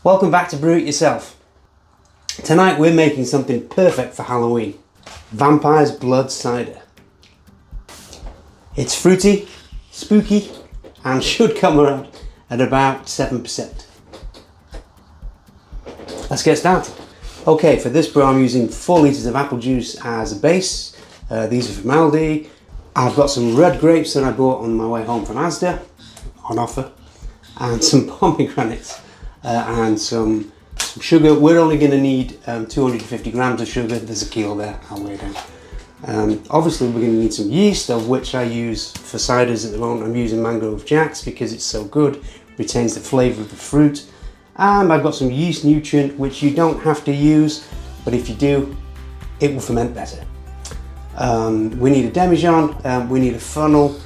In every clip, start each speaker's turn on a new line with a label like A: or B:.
A: Welcome back to Brew It Yourself. Tonight we're making something perfect for Halloween. Vampire's Blood Cider. It's fruity, spooky, and should come around at about 7%. Let's get started. Okay, for this brew I'm using 4 litres of apple juice as a base. These are from Aldi. I've got some red grapes that I bought on my way home from Asda, on offer, and some pomegranates. And some sugar. We're only going to need 250 grams of sugar. There's a kilo there, I'll weigh down. Obviously we're going to need some yeast, of which I use for ciders at the moment. I'm using Mangrove Jacks because it's so good, retains the flavour of the fruit. And I've got some yeast nutrient, which you don't have to use, but if you do, it will ferment better. We need a demijohn, we need a funnel,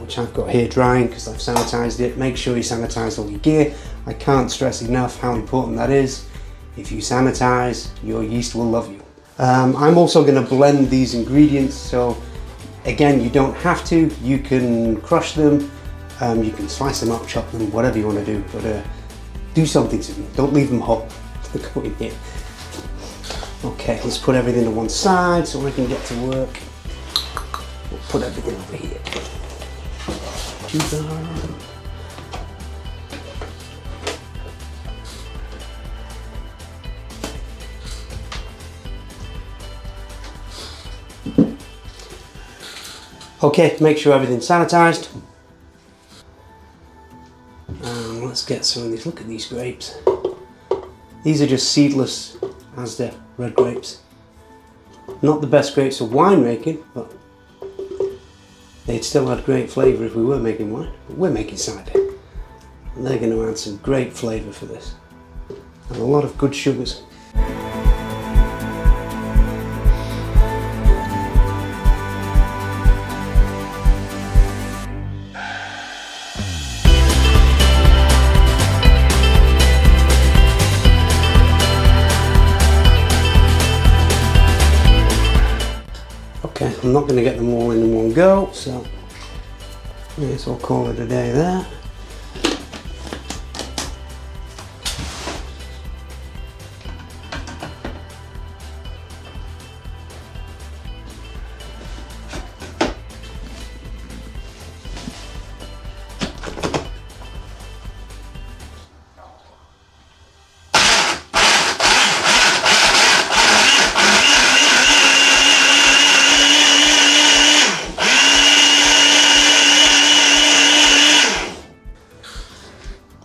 A: which I've got here drying because I've sanitised it. Make sure you sanitise all your gear. I can't stress enough how important that is. If you sanitise, your yeast will love you. I'm also going to blend these ingredients, so again, you don't have to. You can crush them, you can slice them up, chop them, whatever you want to do, but do something to them. Don't leave them hot. Go in here. Okay, let's put everything to one side so we can get to work. We'll put everything over here. Okay, make sure everything's sanitised. Let's get some of these. Look at these grapes. These are just seedless Asda red grapes. Not the best grapes for wine making, but they'd still add great flavour if we were making wine. But we're making cider. And they're going to add some great flavour for this. And a lot of good sugars. Okay, I'm not going to get them all in one go, so may as well call it a day there.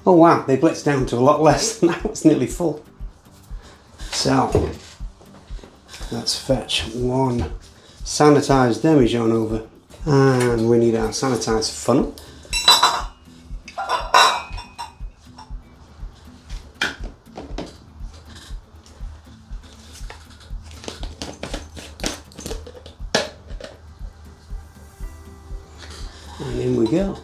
A: Oh wow, they blitzed down to a lot less than that. It's nearly full. So, let's fetch one sanitised demijohn over. And we need our sanitised funnel. And in we go.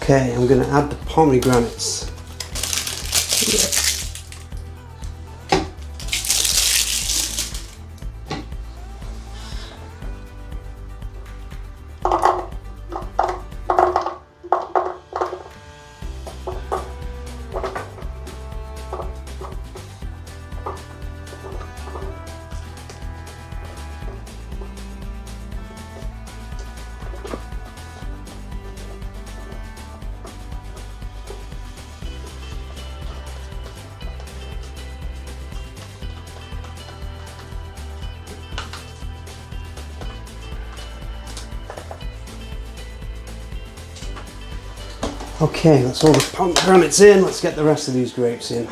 A: Okay, I'm going to add the pomegranates. Okay, that's all the pomegranates in. Let's get the rest of these grapes in.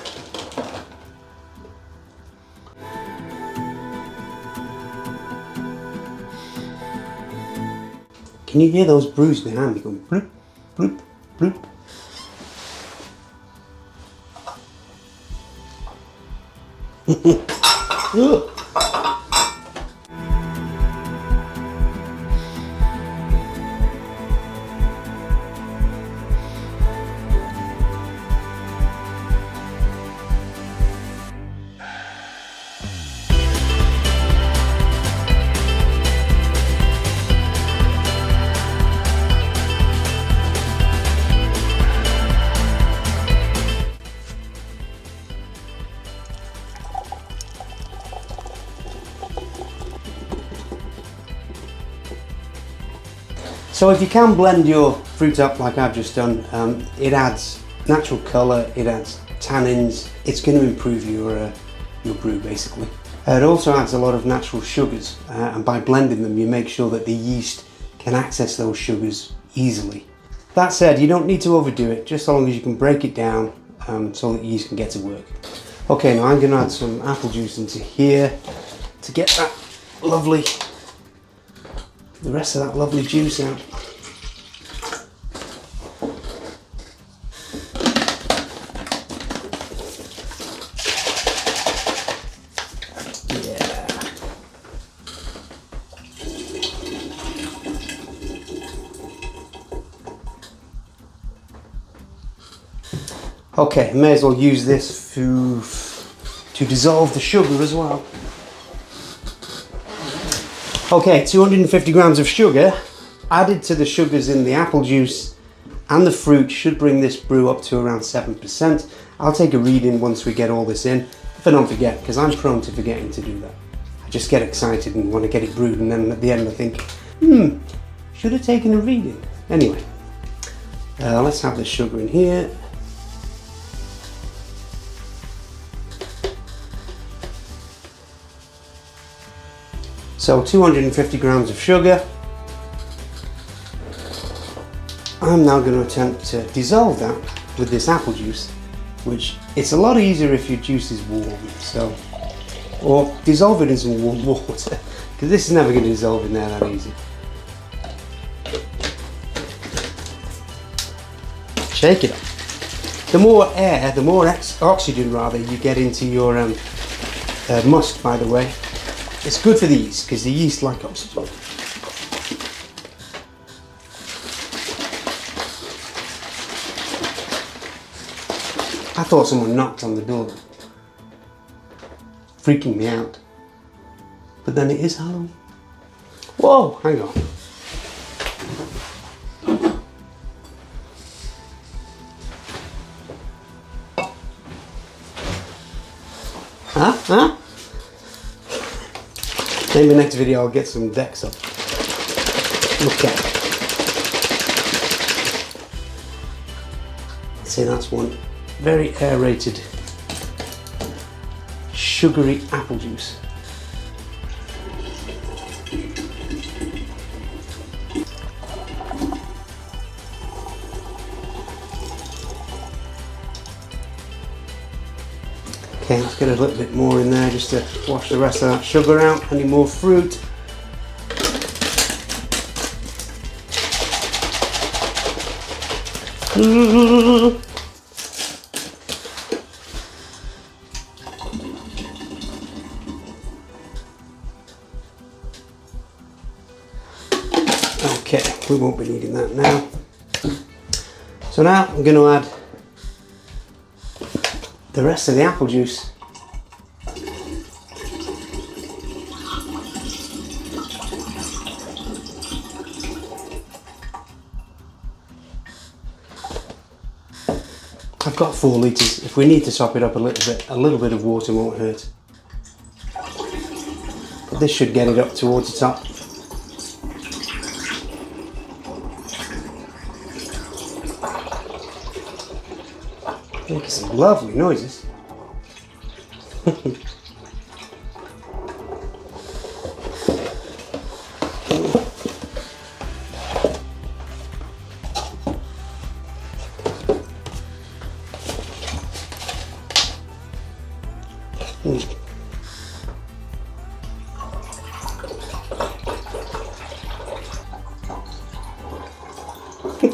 A: Can you hear those brews behind me going bloop, bloop, bloop? So if you can blend your fruit up like I've just done, it adds natural colour, it adds tannins, it's going to improve your brew basically. It also adds a lot of natural sugars, and by blending them you make sure that the yeast can access those sugars easily. That said, you don't need to overdo it, just so long as you can break it down so that yeast can get to work. Okay, now I'm going to add some apple juice into here to get that lovely, the rest of that lovely juice out. Okay, may as well use this to dissolve the sugar as well. Okay, 250 grams of sugar added to the sugars in the apple juice and the fruit should bring this brew up to around 7%. I'll take a reading once we get all this in, if I don't forget, because I'm prone to forgetting to do that. I just get excited and want to get it brewed, and then at the end I think, should have taken a reading. Anyway, let's have the sugar in here. So 250 grams of sugar. I'm now going to attempt to dissolve that with this apple juice, which it's a lot easier if your juice is warm, so, or dissolve it in some warm water, because this is never going to dissolve in there that easy. Shake it up. The more air, the more oxygen rather you get into your must, by the way. It's good for the yeast, because the yeast like oxygen. I thought someone knocked on the door, freaking me out. But then it is Halloween. Whoa, hang on. Huh? Maybe next video I'll get some decks up. Look at it. See, that's one very aerated, sugary apple juice. Okay, let's get a little bit more in there just to wash the rest of that sugar out. Any more fruit. Okay, we won't be needing that now. So now I'm going to add the rest of the apple juice. I've got 4 litres. If we need to top it up a little bit of water won't hurt. But this should get it up towards the top. Making some lovely noises.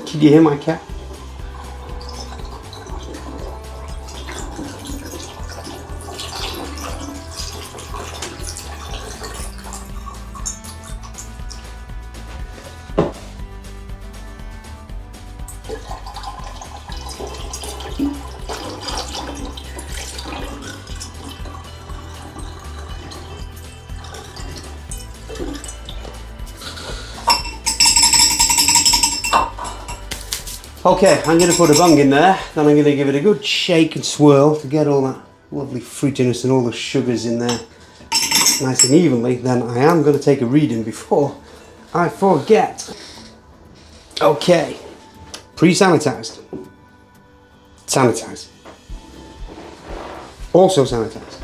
A: Can you hear my cat? Okay, I'm going to put a bung in there, then I'm going to give it a good shake and swirl to get all that lovely fruitiness and all the sugars in there nice and evenly. Then I am going to take a reading before I forget. Okay, pre-sanitized, sanitized, also sanitized.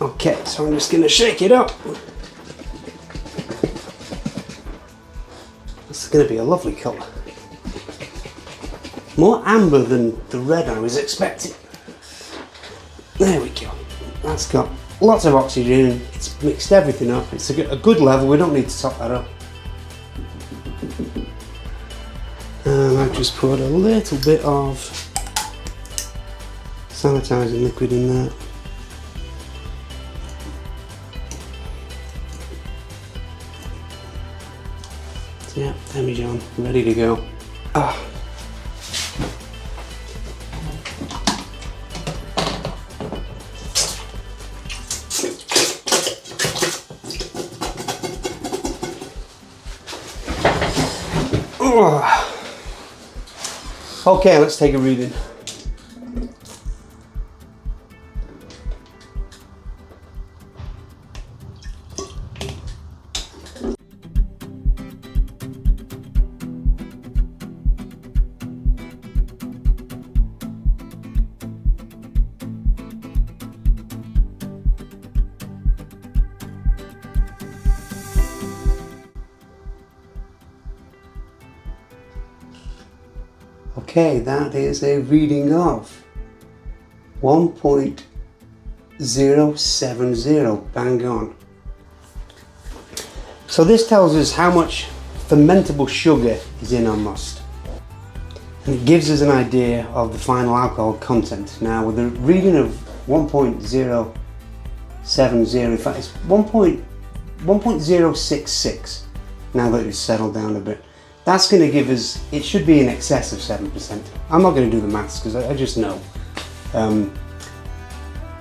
A: Okay, so I'm just going to shake it up. This is going to be a lovely colour. More amber than the red I was expecting. There we go. That's got lots of oxygen. It's mixed everything up. It's a good level. We don't need to top that up. And I've just put a little bit of sanitizing liquid in there. So yeah, Demijohn, ready to go. Okay, let's take a reading. Okay, that is a reading of 1.070, bang on. So this tells us how much fermentable sugar is in our must. And it gives us an idea of the final alcohol content. Now with a reading of 1.070, in fact it's 1.066, now that it's settled down a bit. That's going to give us, it should be in excess of 7%. I'm not going to do the maths because I just know.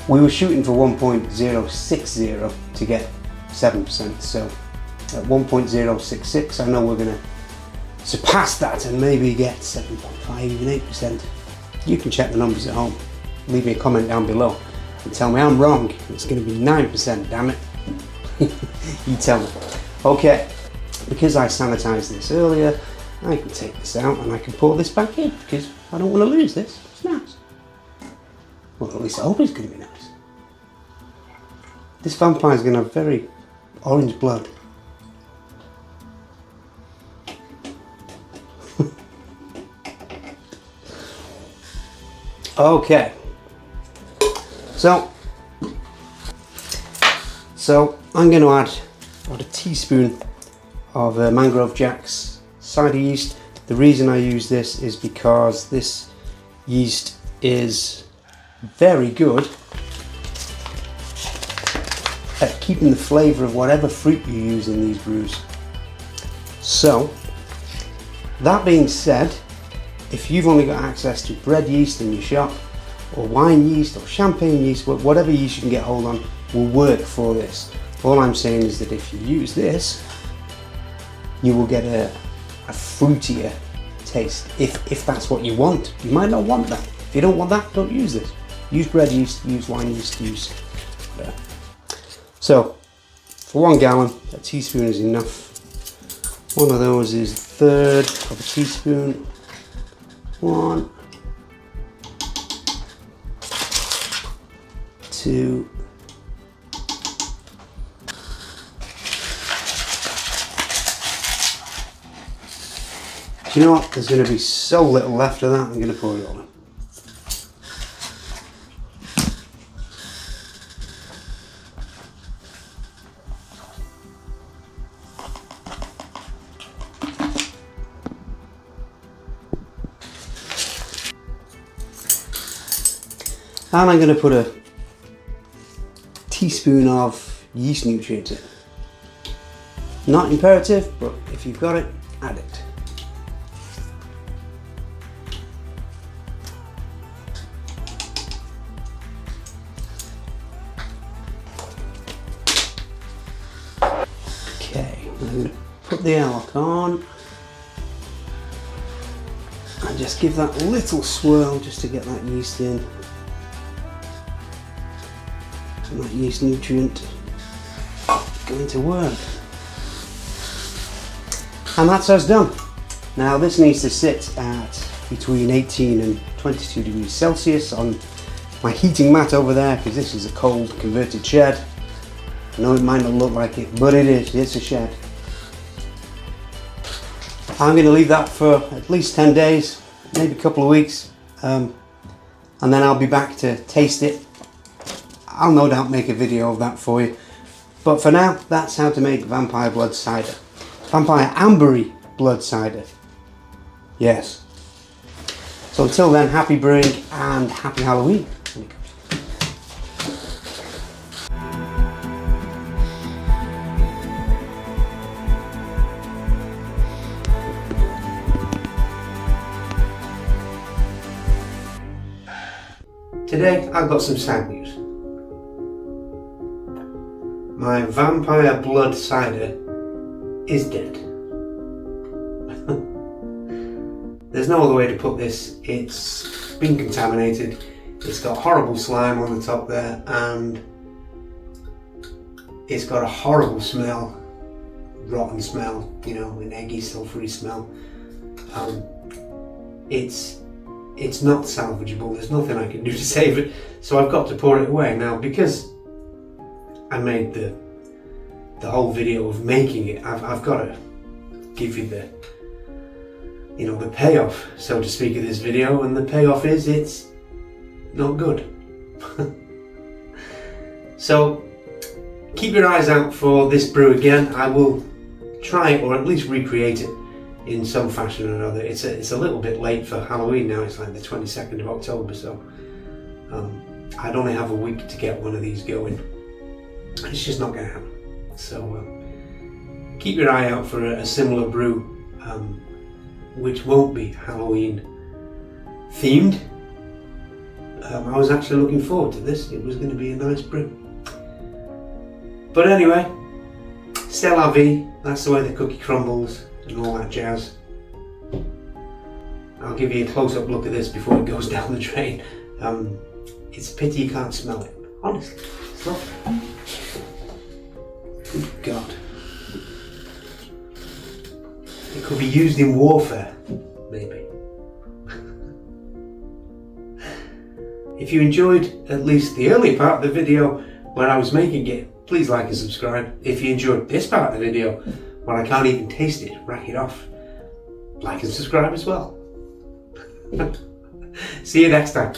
A: We were shooting for 1.060 to get 7%, so at 1.066 I know we're going to surpass that and maybe get 7.5, even 8%. You can check the numbers at home. Leave me a comment down below and tell me I'm wrong. It's going to be 9%, damn it. You tell me. Okay. Because I sanitized this earlier, I can take this out and I can pour this back in because I don't want to lose this. It's nice. Well, at least I hope it's going to be nice. This vampire is going to have very orange blood. Okay. So I'm going to add about a teaspoon of Mangrove Jack's cider yeast. The reason I use this is because this yeast is very good at keeping the flavour of whatever fruit you use in these brews. So, that being said, if you've only got access to bread yeast in your shop, or wine yeast, or champagne yeast, whatever yeast you can get hold on will work for this. All I'm saying is that if you use this, you will get a fruitier taste, if that's what you want. You might not want that. If you don't want that, don't use this. Use bread yeast, use wine yeast, use whatever. So, for 1 gallon, a teaspoon is enough. One of those is 1/3 of a teaspoon. 1, 2, do you know what? There's going to be so little left of that, I'm going to pour it all in. And I'm going to put a teaspoon of yeast nutrient in. Not imperative, but if you've got it, add it. Okay, I'm going to put the airlock on and just give that a little swirl just to get that yeast in. And that yeast nutrient going to work. And that's us done. Now this needs to sit at between 18 and 22 degrees Celsius on my heating mat over there, because this is a cold converted shed. I know it might not look like it, but it is. It's a shed. I'm going to leave that for at least 10 days, maybe a couple of weeks, and then I'll be back to taste it. I'll no doubt make a video of that for you. But for now, that's how to make vampire blood cider. Vampire ambery blood cider. Yes. So until then, happy brewing and happy Halloween. Today I've got some sad news. My vampire blood cider is dead. There's no other way to put this. It's been contaminated. It's got horrible slime on the top there, and it's got a horrible smell, rotten smell, you know, an eggy, sulfury smell. It's not salvageable. There's nothing I can do to save it, so I've got to pour it away. Now, because I made the whole video of making it, I've got to give you the payoff, so to speak, of this video, and the payoff is it's not good. So keep your eyes out for this brew again. I will try it, or at least recreate it in some fashion or another. It's a little bit late for Halloween now. It's like the 22nd of October, so I'd only have a week to get one of these going. It's just not going to happen. So keep your eye out for a similar brew, which won't be Halloween themed. I was actually looking forward to this. It was going to be a nice brew. But anyway, c'est la vie. That's the way the cookie crumbles and all that jazz. I'll give you a close-up look at this before it goes down the drain. It's a pity you can't smell it. Honestly, it's lovely. Good God. It could be used in warfare, maybe. If you enjoyed at least the early part of the video where I was making it, please like and subscribe. If you enjoyed this part of the video where I can't even taste it, rack it off, like and subscribe as well. See you next time.